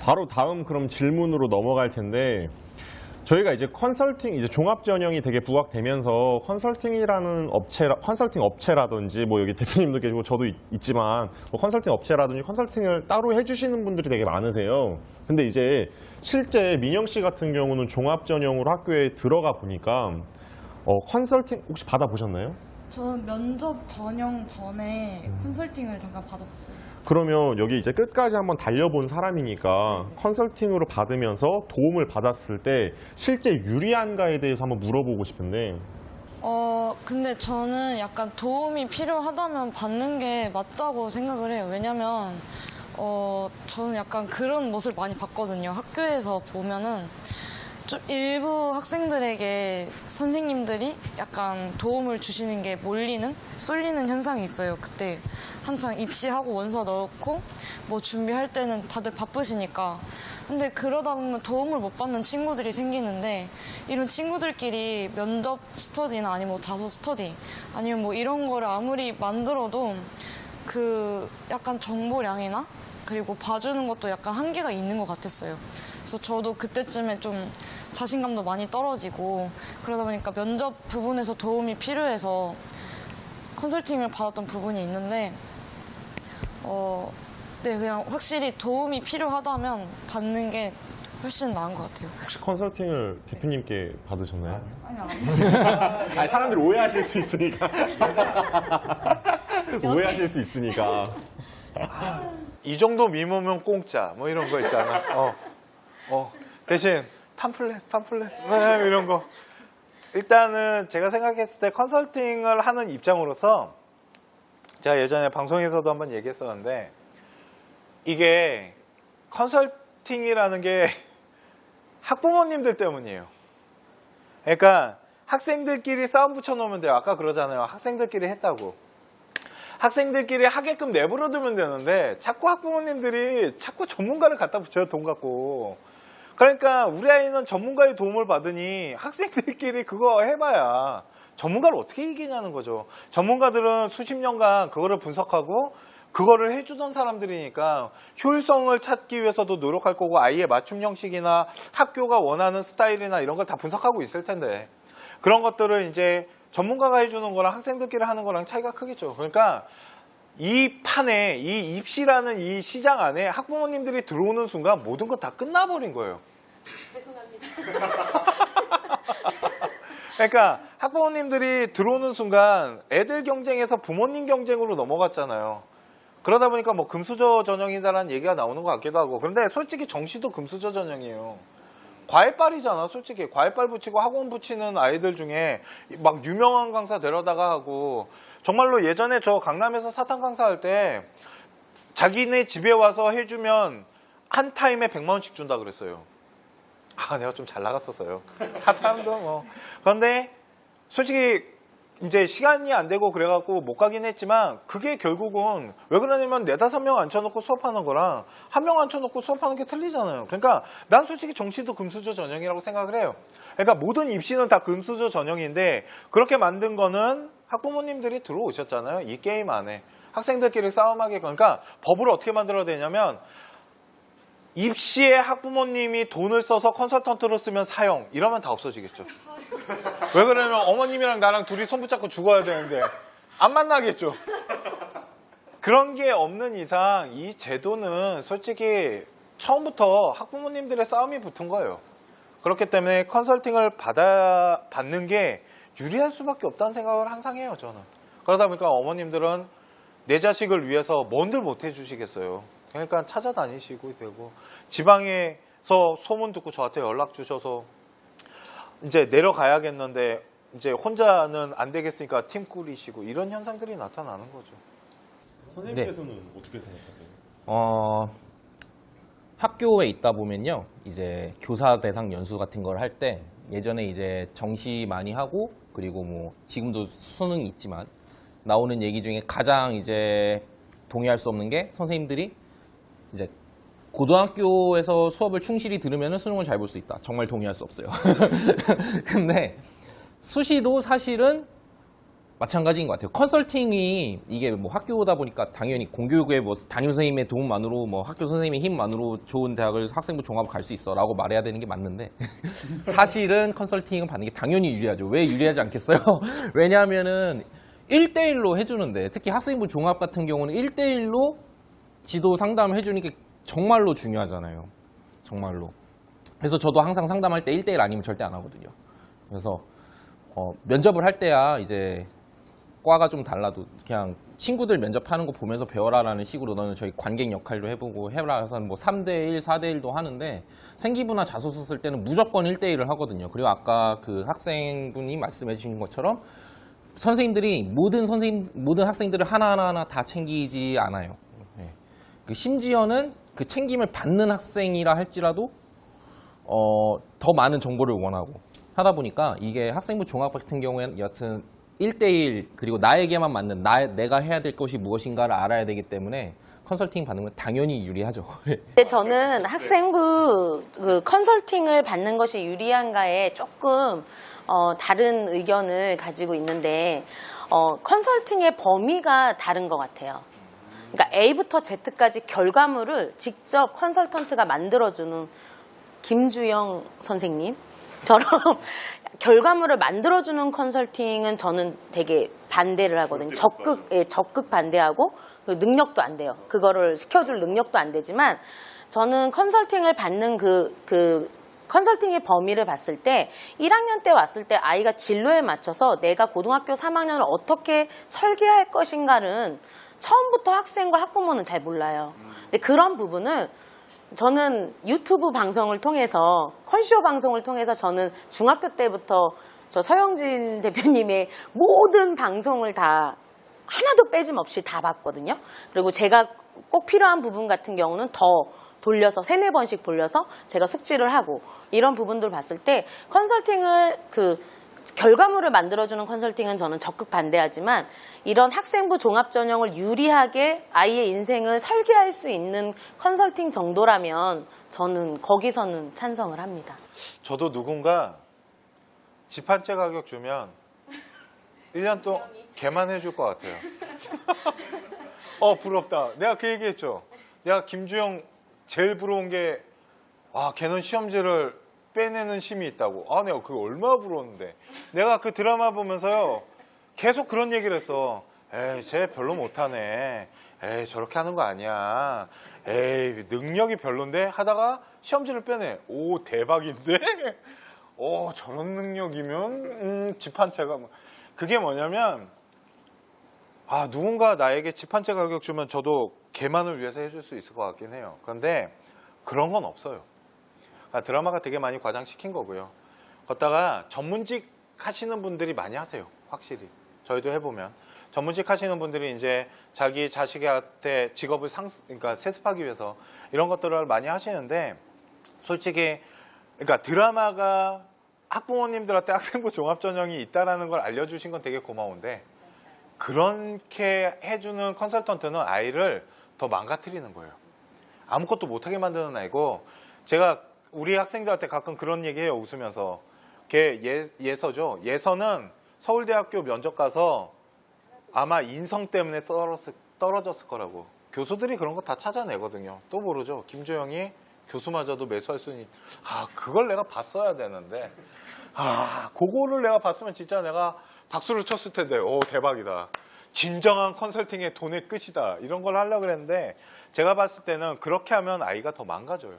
바로 다음 그럼 질문으로 넘어갈 텐데 저희가 이제 컨설팅, 이제 종합 전형이 되게 부각되면서 컨설팅 업체라든지 뭐 여기 대표님도 계시고 저도 있지만 뭐 컨설팅 업체라든지 컨설팅을 따로 해주시는 분들이 되게 많으세요. 근데 이제 실제 민영 씨 같은 경우는 종합 전형으로 학교에 들어가 보니까 컨설팅 혹시 받아보셨나요? 저는 면접 전형 전에 컨설팅을 잠깐 받았었어요. 그러면 여기 이제 끝까지 한번 달려본 사람이니까 컨설팅으로 받으면서 도움을 받았을 때 실제 유리한가에 대해서 한번 물어보고 싶은데. 근데 저는 약간 도움이 필요하다면 받는 게 맞다고 생각을 해요. 왜냐면, 저는 약간 그런 모습을 많이 봤거든요. 학교에서 보면은 좀 일부 학생들에게 선생님들이 약간 도움을 주시는 게 쏠리는 현상이 있어요. 그때 한창 입시하고 원서 넣고 뭐 준비할 때는 다들 바쁘시니까. 근데 그러다 보면 도움을 못 받는 친구들이 생기는데 이런 친구들끼리 면접 스터디나 아니면 뭐 자소 스터디 아니면 뭐 이런 거를 아무리 만들어도 그 약간 정보량이나 그리고 봐주는 것도 약간 한계가 있는 것 같았어요. 그래서 저도 그때쯤에 좀 자신감도 많이 떨어지고 그러다 보니까 면접 부분에서 도움이 필요해서 컨설팅을 받았던 부분이 있는데 네, 그냥 확실히 도움이 필요하다면 받는 게 훨씬 나은 것 같아요. 혹시 컨설팅을 대표님께 받으셨나요? 아니요. 아니, 사람들이 오해하실 수 있으니까. 오해하실 수 있으니까. 이 정도 미모면 공짜 뭐 이런 거 있잖아. 대신 팜플렛 이런 거. 일단은 제가 생각했을 때 컨설팅을 하는 입장으로서 제가 예전에 방송에서도 한번 얘기했었는데 이게 컨설팅이라는 게 학부모님들 때문이에요. 그러니까 학생들끼리 싸움 붙여놓으면 돼요. 아까 그러잖아요. 학생들끼리 했다고. 학생들끼리 하게끔 내버려두면 되는데 자꾸 학부모님들이 자꾸 전문가를 갖다 붙여요. 돈 갖고. 그러니까 우리 아이는 전문가의 도움을 받으니 학생들끼리 그거 해봐야 전문가를 어떻게 이기냐는 거죠. 전문가들은 수십 년간 그거를 분석하고 그거를 해주던 사람들이니까 효율성을 찾기 위해서도 노력할 거고 아이의 맞춤 형식이나 학교가 원하는 스타일이나 이런 걸 다 분석하고 있을 텐데 그런 것들을 이제 전문가가 해주는 거랑 학생들끼리 하는 거랑 차이가 크겠죠. 그러니까 이 판에 이 입시라는 이 시장 안에 학부모님들이 들어오는 순간 모든 거 다 끝나버린 거예요. 죄송합니다. 그러니까 학부모님들이 들어오는 순간 애들 경쟁에서 부모님 경쟁으로 넘어갔잖아요. 그러다 보니까 뭐 금수저 전형이다라는 얘기가 나오는 것 같기도 하고 그런데 솔직히 정시도 금수저 전형이에요. 과외빨이잖아. 솔직히 과외빨 붙이고 학원 붙이는 아이들 중에 막 유명한 강사 데려다가 하고 정말로 예전에 저 강남에서 사탕 강사할 때 자기네 집에 와서 해주면 한 타임에 100만 원씩 준다 그랬어요. 내가 좀 잘 나갔었어요. 사탕도 뭐. 그런데 솔직히 이제 시간이 안 되고 그래갖고 못 가긴 했지만 그게 결국은 왜 그러냐면 4-5명 앉혀놓고 수업하는 거랑 1명 앉혀놓고 수업하는 게 틀리잖아요. 그러니까 난 솔직히 정시도 금수저 전형이라고 생각을 해요. 그러니까 모든 입시는 다 금수저 전형인데 그렇게 만든 거는 학부모님들이 들어오셨잖아요. 이 게임 안에. 학생들끼리 싸움하게. 그러니까 법을 어떻게 만들어야 되냐면 입시에 학부모님이 돈을 써서 컨설턴트로 쓰면 사형. 이러면 다 없어지겠죠. 왜 그러냐면 어머님이랑 나랑 둘이 손 붙잡고 죽어야 되는데 안 만나겠죠. 그런 게 없는 이상 이 제도는 솔직히 처음부터 학부모님들의 싸움이 붙은 거예요. 그렇기 때문에 컨설팅을 받는 게 유리할 수밖에 없다는 생각을 항상 해요. 저는. 그러다 보니까 어머님들은 내 자식을 위해서 뭔들 못 해주시겠어요. 그러니까 찾아다니시고 되고 지방에서 소문 듣고 저한테 연락 주셔서 이제 내려가야겠는데 이제 혼자는 안 되겠으니까 팀 꾸리시고 이런 현상들이 나타나는 거죠. 선생님께서는 어떻게 생각하세요? 학교에 있다 보면요, 이제 교사 대상 연수 같은 걸 할 때 예전에 이제 정시 많이 하고 그리고 뭐 지금도 수능이 있지만 나오는 얘기 중에 가장 이제 동의할 수 없는 게 선생님들이 이제 고등학교에서 수업을 충실히 들으면 수능을 잘 볼 수 있다. 정말 동의할 수 없어요. 근데 수시도 사실은 마찬가지인 것 같아요. 컨설팅이 이게 뭐 학교다 보니까 당연히 공교육의 뭐 담임 선생님의 도움만으로 뭐 학교 선생님의 힘만으로 좋은 대학을 학생부 종합을 갈 수 있어라고 말해야 되는 게 맞는데 사실은 컨설팅은 받는 게 당연히 유리하죠. 왜 유리하지 않겠어요? 왜냐하면은 1대1로 해주는데 특히 학생부 종합 같은 경우는 1대1로 지도 상담을 해주는 게 정말로 중요하잖아요. 정말로. 그래서 저도 항상 상담할 때 1대1 아니면 절대 안 하거든요. 그래서 면접을 할 때야 이제 과가 좀 달라도 그냥 친구들 면접하는 거 보면서 배워라라는 식으로 너는 저희 관객 역할도 해보고 해라 해서 뭐 3대1, 4대1도 하는데 생기부나 자소서 쓸 때는 무조건 1대1을 하거든요. 그리고 아까 그 학생분이 말씀해 주신 것처럼 선생님들이 모든 학생들을 하나하나 다 챙기지 않아요. 네. 그 심지어는 그 챙김을 받는 학생이라 할지라도 더 많은 정보를 원하고 하다 보니까 이게 학생부 종합 같은 경우에는 여튼 1대1 그리고 나에게만 맞는 내가 해야 될 것이 무엇인가를 알아야 되기 때문에 컨설팅 받는 건 당연히 유리하죠. 근데 저는 학생부 그 컨설팅을 받는 것이 유리한가에 조금 다른 의견을 가지고 있는데 컨설팅의 범위가 다른 것 같아요. 그러니까 A부터 Z까지 결과물을 직접 컨설턴트가 만들어주는 김주영 선생님처럼 결과물을 만들어주는 컨설팅은 저는 되게 반대를 하거든요. 적극 반대하고 능력도 안 돼요. 그거를 시켜줄 능력도 안 되지만 저는 컨설팅을 받는 그 컨설팅의 범위를 봤을 때 1학년 때 왔을 때 아이가 진로에 맞춰서 내가 고등학교 3학년을 어떻게 설계할 것인가는 처음부터 학생과 학부모는 잘 몰라요. 근데 그런 부분을 저는 유튜브 방송을 통해서 컨쇼 방송을 통해서 저는 중학교 때부터 저 서영진 대표님의 모든 방송을 다 하나도 빼짐없이 다 봤거든요. 그리고 제가 꼭 필요한 부분 같은 경우는 더 돌려서 3-4번씩 돌려서 제가 숙지를 하고 이런 부분들 봤을 때 컨설팅을 결과물을 만들어주는 컨설팅은 저는 적극 반대하지만 이런 학생부 종합 전형을 유리하게 아이의 인생을 설계할 수 있는 컨설팅 정도라면 저는 거기서는 찬성을 합니다. 저도 누군가 집 한 채 가격 주면 1년 동안 걔만 해줄 것 같아요. 부럽다. 내가 그 얘기했죠. 내가 김주영 제일 부러운 게 걔는 시험지를 빼내는 힘이 있다고. 내가 그거 얼마나 부러웠는데. 내가 그 드라마 보면서요 계속 그런 얘기를 했어. 에이, 쟤 별로 못하네. 에이, 저렇게 하는 거 아니야. 에이, 능력이 별론데 하다가 시험지를 빼내. 오, 대박인데? 저런 능력이면 집 한 채가 그게 뭐냐면 누군가 나에게 집 한 채 가격 주면 저도 걔만을 위해서 해줄 수 있을 것 같긴 해요. 그런데 그런 건 없어요. 드라마가 되게 많이 과장시킨 거고요. 걷다가 전문직 하시는 분들이 많이 하세요. 확실히. 저희도 해보면. 전문직 하시는 분들이 이제 자기 자식한테 직업을 그러니까 세습하기 위해서 이런 것들을 많이 하시는데 솔직히 그러니까 드라마가 학부모님들한테 학생부 종합전형이 있다라는 걸 알려주신 건 되게 고마운데 그렇게 해주는 컨설턴트는 아이를 더 망가뜨리는 거예요. 아무것도 못하게 만드는 아이고 제가 우리 학생들한테 가끔 그런 얘기해요. 웃으면서. 걔 예서죠. 예서는 서울대학교 면접 가서 아마 인성 때문에 떨어졌을 거라고. 교수들이 그런 거 다 찾아내거든요. 또 모르죠. 김주영이 교수마저도 매수할 수 있는. 그걸 내가 봤어야 되는데. 그거를 내가 봤으면 진짜 내가 박수를 쳤을 텐데. 오, 대박이다. 진정한 컨설팅의 돈의 끝이다. 이런 걸 하려고 그랬는데 제가 봤을 때는 그렇게 하면 아이가 더 망가져요.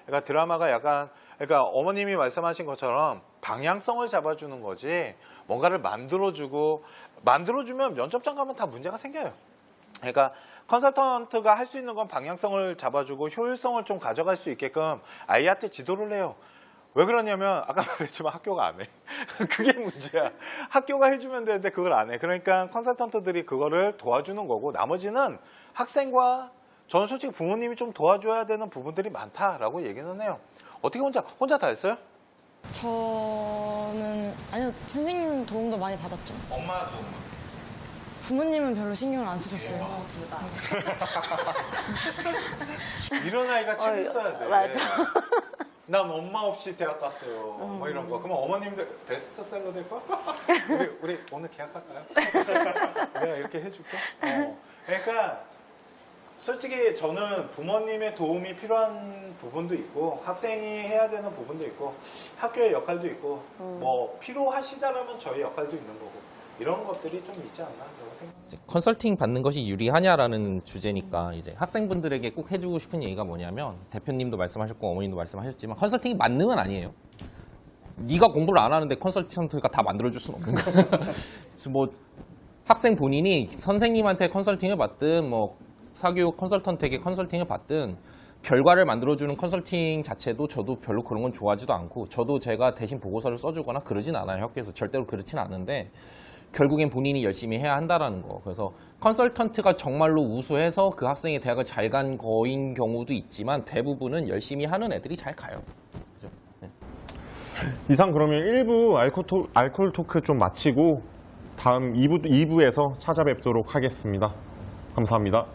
그러니까 드라마가 약간 그러니까 어머님이 말씀하신 것처럼 방향성을 잡아주는 거지 뭔가를 만들어주면 면접장 가면 다 문제가 생겨요. 그러니까 컨설턴트가 할 수 있는 건 방향성을 잡아주고 효율성을 좀 가져갈 수 있게끔 아이한테 지도를 해요. 왜 그러냐면 아까 말했지만 학교가 안 해. 그게 문제야. 학교가 해주면 되는데 그걸 안 해. 그러니까 컨설턴트들이 그거를 도와주는 거고 나머지는 학생과 저는 솔직히 부모님이 좀 도와줘야 되는 부분들이 많다라고 얘기는 해요. 어떻게 혼자 다 했어요? 저는 아니요 선생님 도움도 많이 받았죠. 엄마 도움. 부모님은 별로 신경을 안 쓰셨어요. 이런 아이가 책 있어야 돼. 맞아. 난 엄마 없이 대학 갔어요. 뭐 이런 거. 그러면 어머님들 베스트셀러 될 거야? 우리 오늘 계약할까요? 내가 이렇게 해줄게. 그러니까 솔직히 저는 부모님의 도움이 필요한 부분도 있고 학생이 해야 되는 부분도 있고 학교의 역할도 있고 뭐 필요하시다라면 저희 역할도 있는 거고 이런 것들이 좀 있지 않나 라고 생각합니다. 컨설팅 받는 것이 유리하냐라는 주제니까 이제 학생분들에게 꼭 해주고 싶은 얘기가 뭐냐면 대표님도 말씀하셨고 어머님도 말씀하셨지만 컨설팅이 만능은 아니에요. 네가 공부를 안 하는데 컨설턴트가 다 만들어줄 수는 없는 거야. 그래서 뭐 학생 본인이 선생님한테 컨설팅을 받든 뭐 사교육 컨설턴트에게 컨설팅을 받든 결과를 만들어주는 컨설팅 자체도 저도 별로 그런 건 좋아하지도 않고 저도 제가 대신 보고서를 써주거나 그러진 않아요. 학교에서 절대로 그렇진 않은데 결국엔 본인이 열심히 해야 한다라는 거. 그래서 컨설턴트가 정말로 우수해서 그 학생이 대학을 잘 간 거인 경우도 있지만 대부분은 열심히 하는 애들이 잘 가요. 그죠? 네. 이상 그러면 1부 알콜 토크 좀 마치고 다음 2부에서 찾아뵙도록 하겠습니다. 감사합니다.